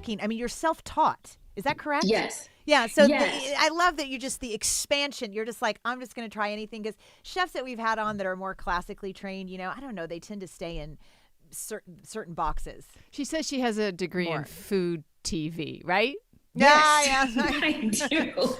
cooking. I mean, you're self-taught. Is that correct? Yes. Yeah. So Yes. I love that the expansion. You're just like, I'm just going to try anything, because chefs that we've had on that are more classically trained, I don't know, they tend to stay in certain boxes. She says she has a degree in food TV, right? Yes, yeah. I do.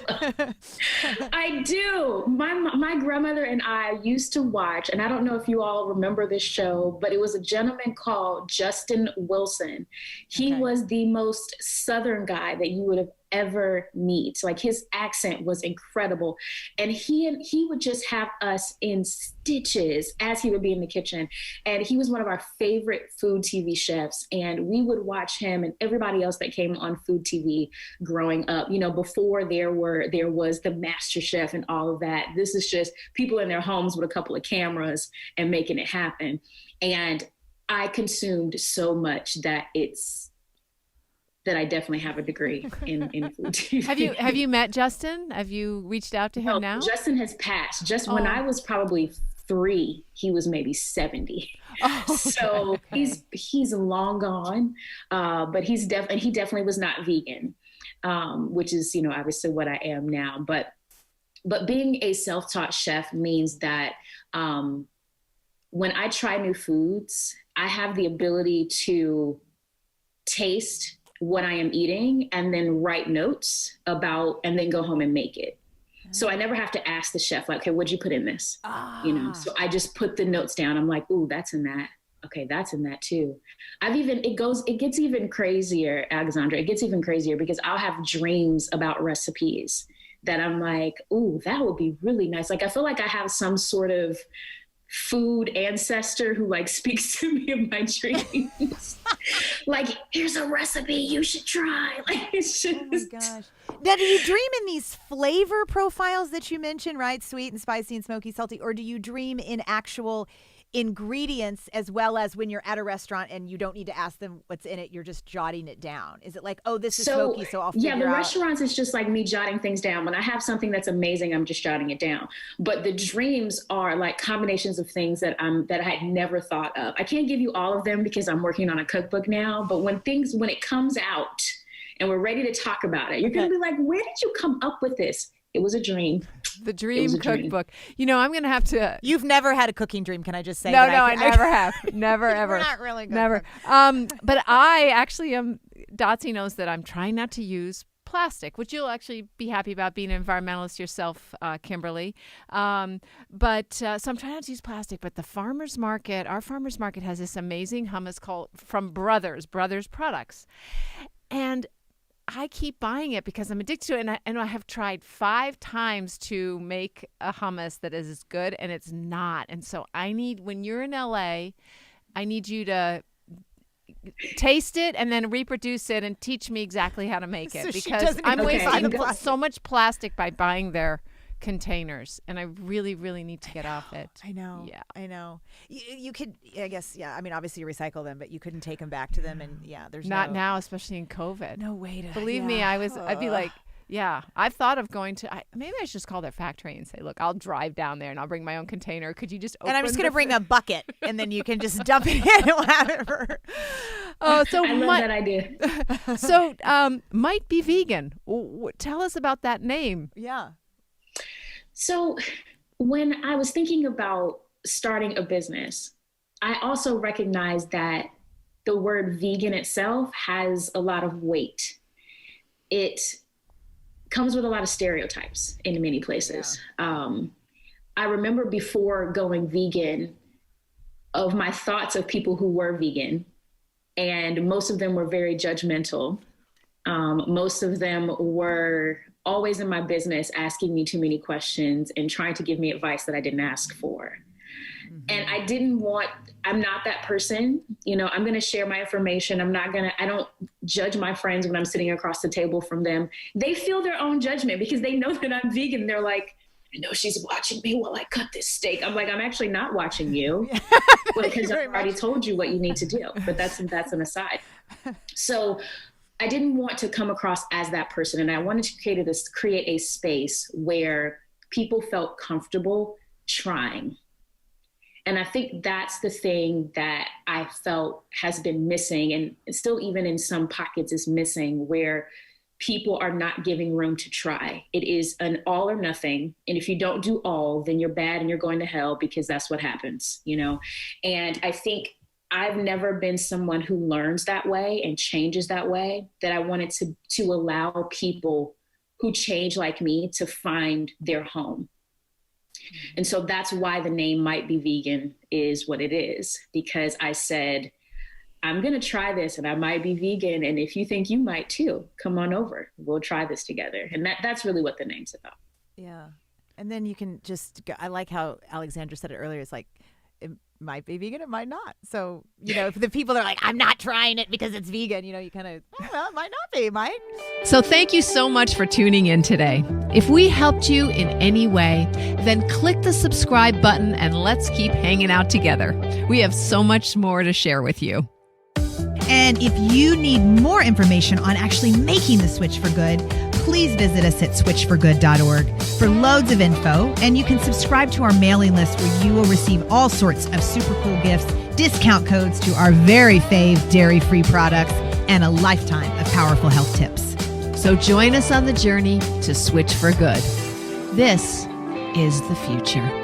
I do. My grandmother and I used to watch, and I don't know if you all remember this show, but it was a gentleman called Justin Wilson. He was the most Southern guy that you would have ever meet. Like, his accent was incredible, and he would just have us in stitches as he would be in the kitchen. And he was one of our favorite food TV chefs, and we would watch him and everybody else that came on food TV growing up, before there was the Master Chef and all of that. This is just people in their homes with a couple of cameras and making it happen. And I consumed so much that I definitely have a degree in food TV. Have you met Justin? Have you reached out to him now? Justin has passed. When I was probably 3, he was maybe 70. Oh, okay. So he's long gone, but he definitely was not vegan, which is obviously what I am now. But being a self-taught chef means that when I try new foods, I have the ability to taste what I am eating and then write notes about, and then go home and make it. So I never have to ask the chef, like, okay, what'd you put in this? So I just put the notes down. I'm like, ooh, that's in that. Okay, that's in that too. It gets even crazier, Alexandra. It gets even crazier because I'll have dreams about recipes that I'm like, ooh, that would be really nice. Like, I feel like I have some sort of food ancestor who speaks to me in my dreams. Like, here's a recipe you should try. Like, it's just, oh my gosh. Now, do you dream in these flavor profiles that you mentioned, right? Sweet and spicy and smoky, salty, or do you dream in actual ingredients, as well as when you're at a restaurant and you don't need to ask them what's in it, you're just jotting it down? Is it like, oh, this is smoky, so I'll figure out? Yeah, the restaurants, it's just like me jotting things down. When I have something that's amazing, I'm just jotting it down. But the dreams are like combinations of things that I had never thought of. I can't give you all of them because I'm working on a cookbook now, but when it comes out and we're ready to talk about it, you're going to be like, where did you come up with this? It was a dream. The dream cookbook. I'm going to have to. You've never had a cooking dream, can I just say? No, I never have. Never, ever. We're not really good. Never. But I actually am. Dotsie knows that I'm trying not to use plastic, which you'll actually be happy about, being an environmentalist yourself, Kimberly. So I'm trying not to use plastic. But our farmers market has this amazing hummus called from Brothers Products, and I keep buying it because I'm addicted to it, and I have tried 5 times to make a hummus that is as good, and it's not. And so when you're in LA, I need you to taste it and then reproduce it and teach me exactly how to make it, because I'm wasting so much plastic by buying their containers, and I really, really need to get off it. I know. Yeah. I know. You could, I guess, yeah. I mean, obviously you recycle them, but you couldn't take them back to them, and there's not now, especially in COVID. No way to. Believe me, I'd be like, yeah, I've thought of going to. Maybe I should just call their factory and say, look, I'll drive down there and I'll bring my own container. Could you just open? And I'm just going to bring a bucket, and then you can just dump it in whatever. Oh, so I love that idea. So, Might Be Vegan. Tell us about that name. Yeah. So when I was thinking about starting a business, I also recognized that the word vegan itself has a lot of weight. It comes with a lot of stereotypes in many places. Yeah. I remember before going vegan, of my thoughts of people who were vegan, and most of them were very judgmental. Most of them were always in my business asking me too many questions and trying to give me advice that I didn't ask for. Mm-hmm. And I'm not that person. I'm going to share my information. I don't judge my friends when I'm sitting across the table from them. They feel their own judgment because they know that I'm vegan. They're like, I know she's watching me while I cut this steak. I'm like, I'm actually not watching you because I've already told you what you need to do. But that's an aside. So I didn't want to come across as that person. And I wanted to create a space where people felt comfortable trying. And I think that's the thing that I felt has been missing, and still even in some pockets is missing, where people are not giving room to try. It is an all or nothing. And if you don't do all, then you're bad and you're going to hell, because that's what happens, you know? And I think I've never been someone who learns that way and changes that way, that I wanted to allow people who change like me to find their home. And so that's why the name Might Be Vegan is what it is, because I said, I'm going to try this and I might be vegan. And if you think you might too, come on over. We'll try this together. And that's really what the name's about. Yeah. And then you can just go, I like how Alexandra said it earlier. It's like, it might be vegan, it might not. So, you know, if the people that are like, I'm not trying it because it's vegan, you know, you kind of, well, it might not be, Mike. So thank you so much for tuning in today. If we helped you in any way, then click the subscribe button and let's keep hanging out together. We have so much more to share with you. And if you need more information on actually making the switch for good, please visit us at switchforgood.org for loads of info. And you can subscribe to our mailing list where you will receive all sorts of super cool gifts, discount codes to our very fave dairy-free products, and a lifetime of powerful health tips. So join us on the journey to switch for good. This is the future.